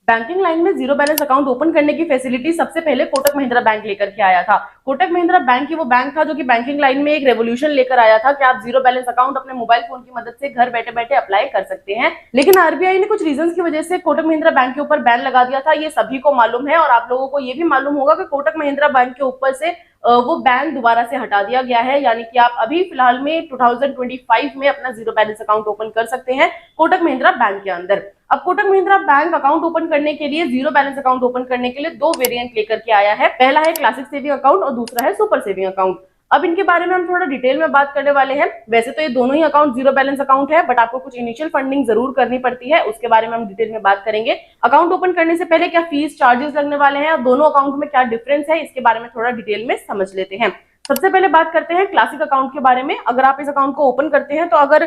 Banking line में zero balance account open करने की फैसिलिटी सबसे पहले कोटक महिंद्रा बैंक लेकर के आया था। कोटक महिंद्रा बैंक ही वो बैंक था जो कि बैंकिंग लाइन में एक रेवोल्यूशन लेकर आया था कि आप जीरो बैलेंस अकाउंट अपने मोबाइल फोन की मदद से घर बैठे बैठे अप्लाई कर सकते हैं। लेकिन आरबीआई ने कुछ रीजंस की वजह से कोटक महिंद्रा बैंक के ऊपर बैन लगा दिया था, ये सभी को मालूम है। और आप लोगों को ये भी मालूम होगा कि कोटक महिंद्रा बैंक के ऊपर से वो बैन दोबारा से हटा दिया गया है, यानी कि आप अभी फिलहाल में 2025 में अपना जीरो बैलेंस अकाउंट ओपन कर सकते हैं कोटक महिंद्रा बैंक के अंदर। अब Kotak Mahindra bank account open करने के लिए, जीरो बैलेंस अकाउंट ओपन करने के लिए दो वेरिएंट लेकर के आया है। पहला है क्लासिक सेविंग अकाउंट और दूसरा है सुपर सेविंग अकाउंट। अब इनके बारे में हम थोड़ा डिटेल में बात करने वाले हैं। वैसे तो ये दोनों ही अकाउंट जीरो बैलेंस अकाउंट है, बट आपको कुछ इनिशियल फंडिंग जरूर करनी पड़ती है, उसके बारे में हम डिटेल में बात करेंगे। अकाउंट ओपन करने से पहले क्या फीस चार्जेस लगने वाले हैं और दोनों अकाउंट में क्या डिफरेंस है, इसके बारे में थोड़ा डिटेल में समझ लेते हैं। सबसे पहले बात करते हैं क्लासिक अकाउंट के बारे में। अगर आप इस अकाउंट को ओपन करते हैं तो अगर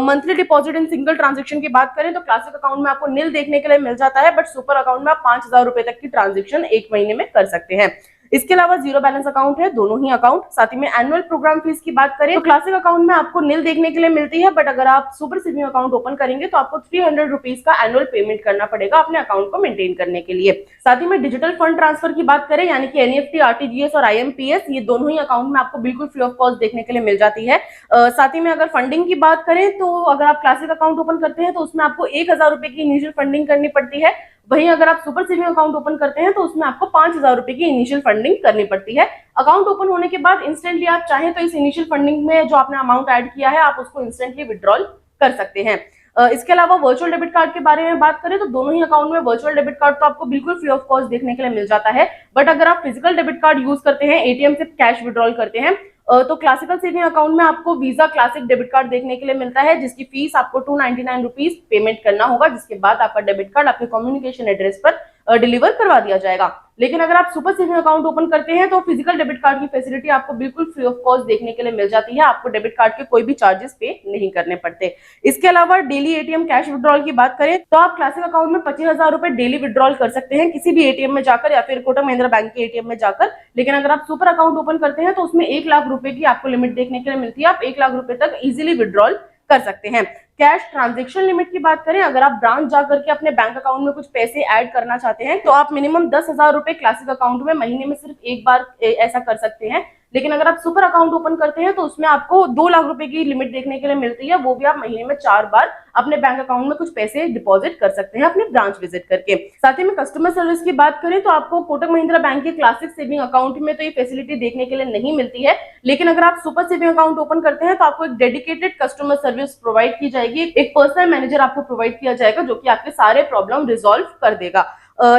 monthly deposit in single transaction की बात करें तो क्लासिक अकाउंट में आपको निल देखने के लिए मिल जाता है, बट सुपर अकाउंट में आप 5,000 रुपए तक की ट्रांजेक्शन एक महीने में कर सकते हैं। इसके अलावा जीरो बैलेंस अकाउंट है दोनों ही अकाउंट। साथ ही में एनुअल प्रोग्राम फीस की बात करें तो क्लासिक अकाउंट में आपको निल देखने के लिए मिलती है, बट अगर आप सुपर सेविंग अकाउंट ओपन करेंगे तो आपको 300 रुपीज का एनुअल पेमेंट करना पड़ेगा अपने अकाउंट को मेंटेन करने के लिए। साथ ही में डिजिटल फंड ट्रांसफर की बात करें, यानी कि एनईएफटी, आरटीजीएस और आईएमपीएस, ये दोनों ही अकाउंट में आपको बिल्कुल फ्री ऑफ कॉस्ट देखने के लिए मिल जाती है। साथ ही में अगर फंडिंग की बात करें तो अगर आप क्लासिक अकाउंट ओपन करते हैं तो उसमें आपको 1,000 रुपए की इनिशियल फंडिंग करनी पड़ती है। वहीं अगर आप सुपर सेविंग अकाउंट ओपन करते हैं तो उसमें आपको 5,000 रुपए की इनिशियल फंडिंग करनी पड़ती है। अकाउंट ओपन होने के बाद इंस्टेंटली आप चाहें तो इस इनिशियल फंडिंग में जो आपने अमाउंट ऐड किया है आप उसको इंस्टेंटली विड्रॉल कर सकते हैं। इसके अलावा वर्चुअल डेबिट कार्ड के बारे में बात करें तो दोनों ही अकाउंट में वर्चुअल डेबिट कार्ड तो आपको बिल्कुल फ्री ऑफ कॉस्ट देखने के लिए मिल जाता है, बट अगर आप फिजिकल डेबिट कार्ड यूज करते हैं, एटीएम से कैश विड्रॉल करते हैं, तो क्लासिकल सेविंग अकाउंट में आपको वीजा क्लासिक डेबिट कार्ड देखने के लिए मिलता है, जिसकी फीस आपको 299 रुपीज पेमेंट करना होगा, जिसके बाद आपका डेबिट कार्ड आपके कम्युनिकेशन एड्रेस पर डिलीवर करवा दिया जाएगा। लेकिन अगर आप सुपर सेविंग अकाउंट ओपन करते हैं तो फिजिकल डेबिट कार्ड की फैसिलिटी आपको बिल्कुल फ्री ऑफ कॉस्ट देखने के लिए मिल जाती है, आपको डेबिट कार्ड के कोई भी चार्जेस पे नहीं करने पड़ते। इसके अलावा डेली एटीएम कैश विड्रॉल की बात करें तो आप क्लासिक अकाउंट में 25,000 रुपए डेली विड्रॉल कर सकते हैं किसी भी एटीएम में जाकर या फिर कोटक महिंद्रा बैंक के एटीएम में जाकर। लेकिन अगर आप सुपर अकाउंट ओपन करते हैं तो उसमें 1 लाख रुपए की आपको लिमिट देखने के लिए मिलती है, आप 1 लाख रुपए तक इजिली विड्रॉल कर सकते हैं। कैश ट्रांजैक्शन लिमिट की बात करें, अगर आप ब्रांच जाकर के अपने बैंक अकाउंट में कुछ पैसे ऐड करना चाहते हैं तो आप मिनिमम 10,000 रुपए क्लासिक अकाउंट में महीने में सिर्फ एक बार ऐसा कर सकते हैं। लेकिन अगर आप सुपर अकाउंट ओपन करते हैं तो उसमें आपको 2 लाख रुपए की लिमिट देखने के लिए मिलती है, वो भी आप महीने में 4 बार अपने बैंक अकाउंट में कुछ पैसे डिपॉजिट कर सकते हैं अपने ब्रांच विजिट करके। साथ ही में कस्टमर सर्विस की बात करें तो आपको कोटक महिंद्रा बैंक के क्लासिक सेविंग अकाउंट में तो ये फैसिलिटी देखने के लिए नहीं मिलती है, लेकिन अगर आप सुपर सेविंग अकाउंट ओपन करते हैं तो आपको एक डेडिकेटेड कस्टमर सर्विस प्रोवाइड की जाएगी, एक पर्सनल मैनेजर आपको प्रोवाइड किया जाएगा जो कि आपके सारे प्रॉब्लम रिजॉल्व कर देगा।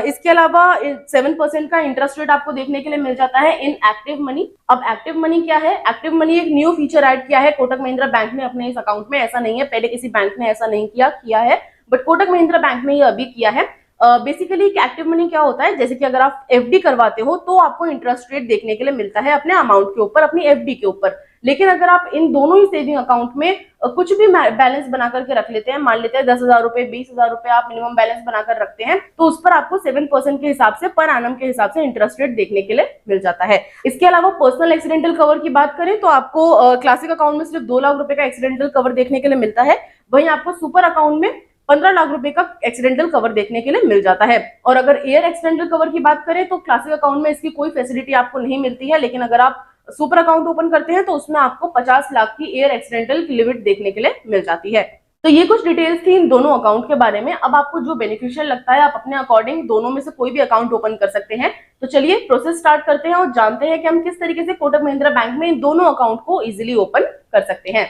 इसके अलावा 7% का इंटरेस्ट रेट आपको देखने के लिए मिल जाता है इन एक्टिव मनी। अब एक्टिव मनी क्या है? एक्टिव मनी एक न्यू फीचर ऐड किया है कोटक महिंद्रा बैंक ने अपने इस अकाउंट में, ऐसा नहीं है पहले किसी बैंक ने ऐसा नहीं किया है, बट कोटक महिंद्रा बैंक ने ये अभी किया है। बेसिकली एक्टिव मनी क्या होता है, जैसे कि अगर आप एफडी करवाते हो तो आपको इंटरेस्ट रेट देखने के लिए मिलता है अपने अमाउंट के ऊपर, अपनी एफडी के ऊपर। लेकिन अगर आप इन दोनों ही सेविंग अकाउंट में कुछ भी बैलेंस बना करके रख लेते हैं, मान लेते हैं 10,000 रुपए, 20,000 रुपए आप मिनिमम बैलेंस बनाकर रखते हैं, तो उस पर आपको 7% के हिसाब से पर एनम के हिसाब से इंटरेस्ट रेट देखने के लिए मिल जाता है। इसके अलावा पर्सनल एक्सीडेंटल कवर की बात करें तो आपको क्लासिक अकाउंट में सिर्फ 2 लाख रुपए का एक्सीडेंटल कवर देखने के लिए मिलता है, वहीं आपको सुपर अकाउंट में 15 लाख रुपए का एक्सीडेंटल कवर देखने के लिए मिल जाता है। और अगर एयर एक्सीडेंटल कवर की बात करें तो क्लासिक अकाउंट में इसकी कोई फैसिलिटी आपको नहीं मिलती है, लेकिन अगर आप सुपर अकाउंट ओपन करते हैं तो उसमें आपको 50 लाख की एयर एक्सीडेंटल की लिमिट देखने के लिए मिल जाती है। तो ये कुछ डिटेल्स थी इन दोनों अकाउंट के बारे में। अब आपको जो बेनिफिशियल लगता है आप अपने अकॉर्डिंग दोनों में से कोई भी अकाउंट ओपन कर सकते हैं। तो चलिए प्रोसेस स्टार्ट करते हैं और जानते हैं कि हम किस तरीके से कोटक महिंद्रा बैंक में इन दोनों अकाउंट को इजिली ओपन कर सकते हैं।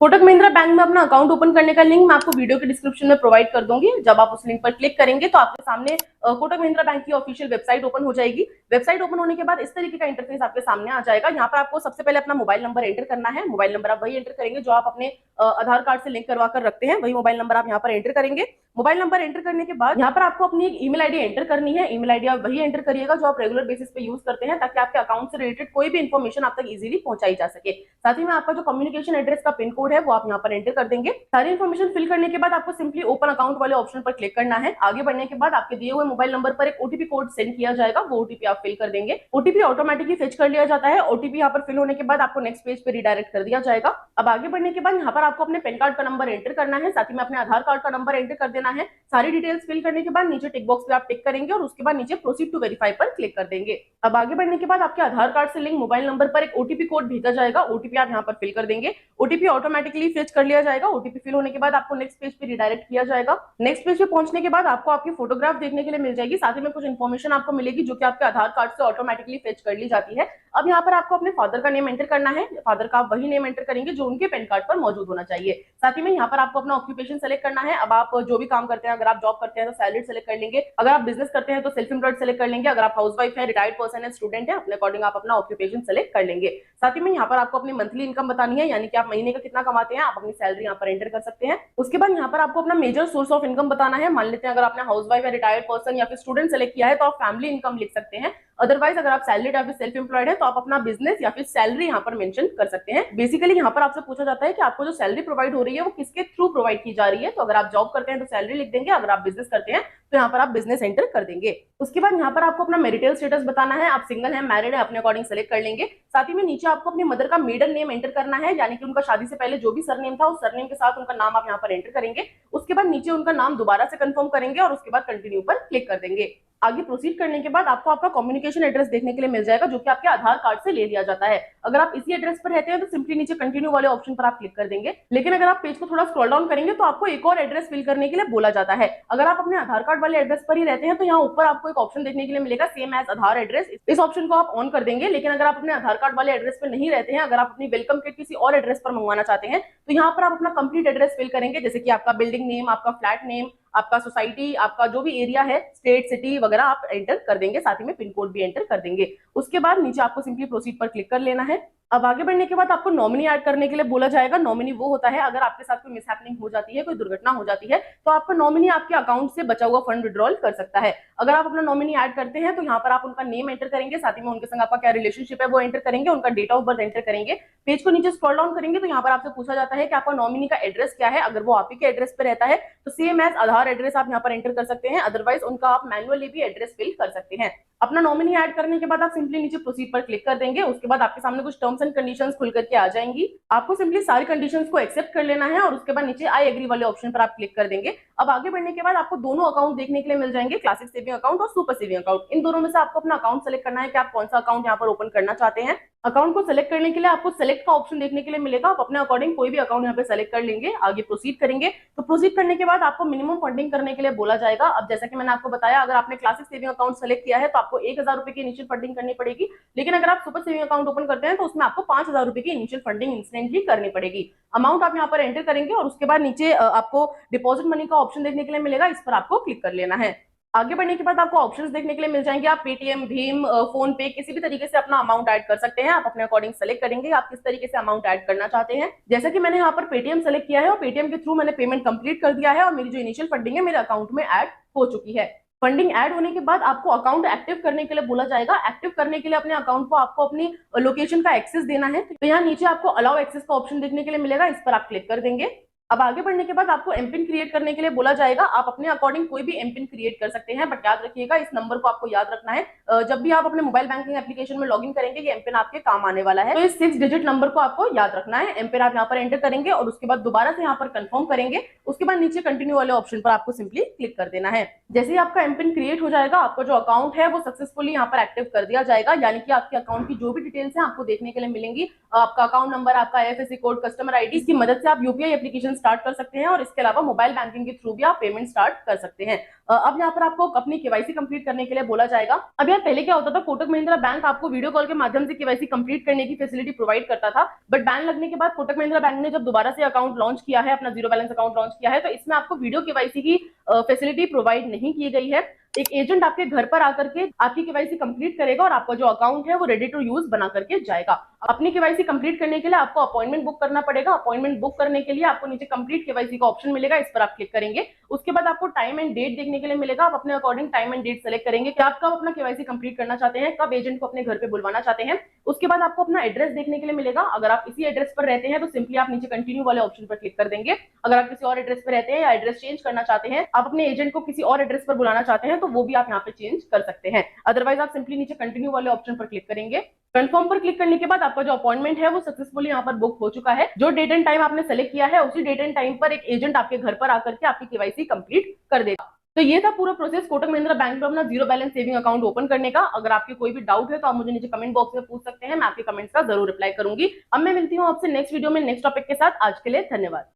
कोटक महिंद्रा बैंक में अपना अकाउंट ओपन करने का लिंक मैं आपको वीडियो के डिस्क्रिप्शन में प्रोवाइड कर दूंगी। जब आप उस लिंक पर क्लिक करेंगे तो आपके सामने कोटक महिंद्रा बैंक की ऑफिशियल वेबसाइट ओपन हो जाएगी। वेबसाइट ओपन होने के बाद इस तरीके का इंटरफेस आपके सामने आ जाएगा। यहाँ पर आपको सबसे पहले अपना मोबाइल नंबर एंटर करना है। मोबाइल नंबर आप वही एंटर करेंगे जो आप अपने आधार कार्ड से लिंक करवा कर रखते हैं, वही मोबाइल नंबर आप यहाँ पर एंटर करेंगे। मोबाइल नंबर एंटर करने के बाद यहाँ पर आपको अपनी एक ईमेल आईडी एंटर करनी है। ईमेल आईडी आप वही एंटर करिएगा जो आप रेगुलर बेसिस पे यूज करते हैं, ताकि आपके अकाउंट से रिलेटेड कोई भी इन्फॉर्मेशन आप तक इजीली पहुंचाई जा सके। साथ ही में आपका जो कम्युनिकेशन एड्रेस का पिन कोड है वो आप यहाँ पर एंटर कर देंगे। सारी इन्फॉर्मेशन फिल करने के बाद आपको सिंपली ओपन अकाउंट वाले ऑप्शन पर क्लिक करना है। आगे बढ़ने के बाद आपके दिए हुए मोबाइल नंबर पर एक ओटीपी कोड सेंड किया जाएगा, वो ओटीपी आप फिल कर देंगे। ओटीपी ऑटोमेटिकली फेच कर लिया जाता है। ओटीपी यहाँ पर फिल होने के बाद आपको नेक्स्ट पेज पे रिडायरेक्ट कर दिया जाएगा। अब आगे बढ़ने के बाद यहाँ पर आपको अपने पैन कार्ड का नंबर एंटर करना है, साथ ही में अपने आधार कार्ड का नंबर एंटर कर देना है। सारी डिटेल्स फिल करने के बाद नीचे टिक बॉक्स पे आप टिक करेंगे और उसके बाद नीचे प्रोसीड टू वेरीफाई पर क्लिक कर देंगे। अब आगे बढ़ने के बाद आपके आधार कार्ड से लिंक मोबाइल नंबर पर एक ओटीपी कोड भेजा जाएगा, ओटीपी आप यहाँ पर फिल कर देंगे। ओटीपी ऑटोमेटिकली फेच कर लिया जाएगा। ओटीपी फिल होने के बाद आपको नेक्स्ट पेज पे रिडायरेक्ट किया जाएगा। नेक्स्ट पेज पे पहुंचने के बाद आपको आपकी फोटोग्राफ देखने के लिए मिल जाएगी, साथ ही में कुछ इन्फॉर्मेशन आपको मिलेगी जो कि आपके आधार कार्ड से ऑटोमेटिकली फेच कर ली जाती है। अब यहाँ पर आपको अपने फादर का नेम एंटर करना है। फादर का आप वही नेम एंटर करेंगे जो उनके पैन कार्ड पर मौजूद होना चाहिए। साथ ही में यहाँ पर आपको अपना ऑक्यूपेशन सेलेक्ट करना है। अब आप जो भी काम करते हैं, अगर आप जॉब करते हैं तो सैलरी सेलेक्ट कर लेंगे, अगर आप बिजनेस करते हैं तो सेल्फ एम्प्लॉयड सेलेक्ट कर लेंगे, अगर आप हाउसवाइफ है, रिटायर्ड पर्सन है, स्टूडेंट है, अपने अकॉर्डिंग आप अपना ऑक्यूपेशन सेलेक्ट कर लेंगे। साथ ही में यहाँ पर आपको अपनी मंथली इनकम बतानी है, यानी कि आप महीने का कितना कमाते हैं, आप अपनी सैलरी यहाँ पर एंटर कर सकते हैं। उसके बाद यहाँ पर आपको अपना मेजर सोर्स ऑफ इनकम बताना है। मान लेते हैं अगर आपने हाउसवाइफ या रिटायर्ड पर्सन या फिर स्टूडेंट सेलेक्ट किया है तो आप फैमिली इनकम लिख सकते हैं। अदरवाइज अगर आप सैलरीड या फिर सेल्फ एम्प्लॉयड है तो आप अपना बिजनेस या फिर सैलरी यहाँ पर मेंशन कर सकते हैं। बेसिकली यहाँ पर आपसे पूछा जाता है कि आपको जो सैलरी प्रोवाइड हो रही है वो किसके थ्रू प्रोवाइड की जा रही है। तो अगर आप जॉब करते हैं तो सैलरी लिख देंगे, अगर आप बिजनेस करते हैं तो यहाँ पर आप बिजनेस एंटर कर देंगे। उसके बाद यहाँ पर आपको अपना मैरिटल स्टेटस बताना है, आप सिंगल है, मैरिड है, अपने अकॉर्डिंग सेलेक्ट कर लेंगे। साथ ही में नीचे आपको अपनी मदर का मेडन नेम एंटर करना है, यानी कि उनका शादी से पहले जो भी सरनेम था उस सरनेम के साथ उनका नाम आप यहाँ पर एंटर करेंगे। उसके बाद नीचे उनका नाम दोबारा से कंफर्म करेंगे और उसके बाद कंटिन्यू पर क्लिक कर देंगे। आगे प्रोसीड करने के बाद आपको आपका कम्युनिकेशन एड्रेस देखने के लिए मिल जाएगा जो कि आपके आधार कार्ड से ले लिया जाता है। अगर आप इसी एड्रेस पर रहते हैं तो सिंपली नीचे कंटिन्यू वाले ऑप्शन पर आप क्लिक कर देंगे। लेकिन अगर आप पेज को थोड़ा स्क्रॉल डाउन करेंगे तो आपको एक और एड्रेस फिल करने के लिए बोला जाता है। अगर आप अपने आधार कार्ड वाले एड्रेस पर ही रहते हैं तो यहाँ ऊपर आपको एक ऑप्शन देखने के लिए मिलेगा सेम एज आधार एड्रेस, इस ऑप्शन को आप ऑन कर देंगे। लेकिन अगर आप अपने आधार कार्ड वाले एड्रेस पर नहीं रहते हैं, अगर आप अपनी वेलकम किट किसी और एड्रेस पर मंगवाना चाहते हैं तो यहाँ पर आप अपना कंप्लीट एड्रेस फिल करेंगे, जैसे कि आपका बिल्डिंग नेम, आपका फ्लैट नेम, आपका सोसाइटी, आपका जो भी एरिया है, स्टेट, सिटी वगैरह आप एंटर कर देंगे, साथ ही में पिन कोड भी एंटर कर देंगे। उसके बाद नीचे आपको सिंपली प्रोसीड पर क्लिक कर लेना है। अब आगे बढ़ने के बाद आपको नॉमिनी ऐड करने के लिए बोला जाएगा। नॉमिनी वो होता है अगर आपके साथ कोई मिसहैपनिंग हो जाती है, कोई दुर्घटना हो जाती है तो आपका नॉमिनी आपके अकाउंट से बचा हुआ फंड विड्रॉल कर सकता है। अगर आप अपना नॉमिनी ऐड करते हैं तो यहाँ पर आप उनका नेम एंटर करेंगे, साथ ही में उनके संग आपका क्या रिलेशनशिप है वो एंटर करेंगे, उनका डेट ऑफ बर्थ एंटर करेंगे। पेज को नीचे स्क्रॉल डाउन करेंगे तो यहाँ पर आपसे पूछा जाता है कि आपका नॉमिनी का एड्रेस क्या है। अगर वो आप ही के एड्रेस पे रहता है तो सेम एज आधार एड्रेस आप यहाँ पर एंटर कर सकते हैं, अदरवाइज उनका आप मैनुअली भी एड्रेस फिल कर सकते हैं। अपना नॉमिनी ऐड करने के बाद आप सिंपली नीचे प्रोसीड पर क्लिक कर देंगे। उसके बाद आपके सामने कुछ टर्म्स एंड कंडीशंस खुल करके आ जाएंगी। आपको सिंपली सारी कंडीशंस को एक्सेप्ट कर लेना है और उसके बाद नीचे आई एग्री वाले ऑप्शन पर आप क्लिक कर देंगे। अब आगे बढ़ने के बाद आपको दोनों अकाउंट देखने के लिए मिल जाएंगे, क्लासिक सेविंग अकाउंट और सुपर सेविंग अकाउंट। इन दोनों में से आपको अपना अकाउंट सेलेक्ट करना है कि आप कौन सा अकाउंट यहाँ पर ओपन करना चाहते हैं। अकाउंट को सेलेक्ट करने के लिए आपको सेलेक्ट का ऑप्शन देखने के लिए मिलेगा, आप अपने अकॉर्डिंग कोई भी अकाउंट यहाँ पे सेलेक्ट कर लेंगे। आगे प्रोसीड करेंगे तो प्रोसीड करने के बाद आपको मिनिमम फंडिंग करने के लिए बोला जाएगा। अब जैसा कि मैंने आपको बताया, अगर आपने क्लासिक सेविंग अकाउंट सेलेक्ट किया है तो आपको 1000 रुपए की इनिशियल फंडिंग करनी पड़ेगी। लेकिन अगर आप सुपर सेविंग अकाउंट ओपन करते हैं तो उसमें आपको 5000 रुपए की इनिशियल फंडिंग इंस्टेंटली करनी पड़ेगी। अमाउंट आप यहाँ पर एंटर करेंगे और उसके बाद नीचे आपको डिपॉजिट मनी का ऑप्शन देखने के लिए मिलेगा, इस पर आपको क्लिक कर लेना है। आगे बढ़ने के बाद आपको ऑप्शंस देखने के लिए मिल जाएंगे, आप पेटीएम, भीम, फोन पे किसी भी तरीके से अपना अमाउंट ऐड कर सकते हैं। आप अपने अकॉर्डिंग सेलेक्ट करेंगे आप किस तरीके से अमाउंट ऐड करना चाहते हैं। जैसा कि मैंने यहाँ पर पेटीएम सेलेक्ट किया है और पेटीएम के थ्रू मैंने पेमेंट कंप्लीट कर दिया है और मेरी जो इनिशियल फंडिंग है मेरे अकाउंट में ऐड हो चुकी है। फंडिंग ऐड होने के बाद आपको अकाउंट एक्टिव करने के लिए बोला जाएगा। एक्टिव करने के लिए अपने अकाउंट को आपको अपनी लोकेशन का एक्सेस देना है, तो यहाँ नीचे आपको अलाउ एक्सेस का ऑप्शन देखने के लिए मिलेगा, इस पर आप क्लिक कर देंगे। अब आगे बढ़ने के बाद आपको एमपिन क्रिएट करने के लिए बोला जाएगा। आप अपने अकॉर्डिंग कोई भी एमपिन क्रिएट कर सकते हैं, बट याद रखिएगा इस नंबर को आपको याद रखना है। जब भी आप अपने मोबाइल बैंकिंग एप्लीकेशन में लॉगिन करेंगे ये एमपिन आपके काम आने वाला है, तो इस 6 डिजिट नंबर को आपको याद रखना है। एमपिन आप यहाँ पर एंटर करेंगे और उसके बाद दोबारा से यहाँ पर कंफर्म करेंगे। उसके बाद नीचे कंटिन्यू वाले ऑप्शन पर आपको सिंपली क्लिक कर देना है। जैसे ही आपका एमपिन क्रिएट हो जाएगा आपका जो अकाउंट है वो सक्सेसफुली यहाँ पर एक्टिव कर दिया जाएगा, यानी कि आपके अकाउंट की जो भी डिटेल्स हैं आपको देखने के लिए मिलेंगी। आपका अकाउंट नंबर, आपका आईएफएससी कोड, कस्टमर आईडी, इसकी मदद से आप यूपीआई एप्लीकेशन स्टार्ट कर सकते हैं और इसके अलावा मोबाइल बैंकिंग के थ्रू भी आप पेमेंट स्टार्ट कर सकते हैं। अब यहाँ पर आपको अपनी केवाईसी कंप्लीट करने के लिए बोला जाएगा। अब यार पहले क्या होता था, कोटक महिंद्रा बैंक आपको वीडियो कॉल के माध्यम से केवाईसी कंप्लीट करने की फैसिलिटी प्रोवाइड करता था, बट बैन लगने के बाद कोटक महिंद्रा बैंक ने जब दोबारा से अकाउंट लॉन्च किया है, अपना जीरो बैलेंस अकाउंट लॉन्च किया है, तो इसमें आपको वीडियो केवाईसी की फैसिलिटी प्रोवाइड नहीं की गई है। एक एजेंट आपके घर पर आकर के आपकी केवाईसी कंप्लीट करेगा और आपका जो अकाउंट है वो रेडी टू यूज बना करके जाएगा। अपनी केवाईसी कंप्लीट करने के लिए आपको अपॉइंटमेंट बुक करना पड़ेगा। अपॉइंटमेंट बुक करने के लिए आपको नीचे कंप्लीट केवाईसी का ऑप्शन मिलेगा, इस पर आप क्लिक करेंगे। उसके बाद आपको टाइम एंड डेट देखने के लिए मिलेगा, आप अपने according time and date select करेंगे कि आप कब अपना केवाईसी कंप्लीट करना चाहते हैं, कब एजेंट को अपने घर पे बुलवाना चाहते हैं। उसके बाद आपको अपना एड्रेस देखने के लिए मिलेगा। अगर आप इसी एड्रेस पर रहते हैं तो सिंपली आप नीचे कंटिन्यू वाले ऑप्शन पर क्लिक कर देंगे। अगर आप किसी और एड्रेस पर रहते हैं या एड्रेस चेंज करना चाहते हैं, आप अपने एजेंट को किसी और एड्रेस पर बुलाना चाहते हैं तो वो भी आप यहाँ पे चेंज कर सकते हैं। अदरवाइज आप सिंपली नीचे कंटिन्यू वाले ऑप्शन पर क्लिक करेंगे। कंफर्म पर क्लिक करने के बाद आपका जो अपॉइंटमेंट है वो सक्सेसफुली यहाँ पर बुक हो चुका है। जो डेट एंड टाइम आपने सेलेक्ट किया है उसी डेट एंड टाइम पर एक एजेंट आपके घर पर आकर के आपकी केवाईसी कंप्लीट कर देगा। तो ये था पूरा प्रोसेस कोटक महिंद्रा बैंक में अपना zero balance saving account open करने का। अगर आपके कोई भी डाउट है तो आप मुझे नीचे कमेंट बॉक्स में पूछ सकते हैं, मैं आपके कमेंट्स का जरूर रिप्लाई करूंगी। अब मैं मिलती हूँ आपसे नेक्स्ट वीडियो में नेक्स्ट टॉपिक के साथ। आज के लिए धन्यवाद।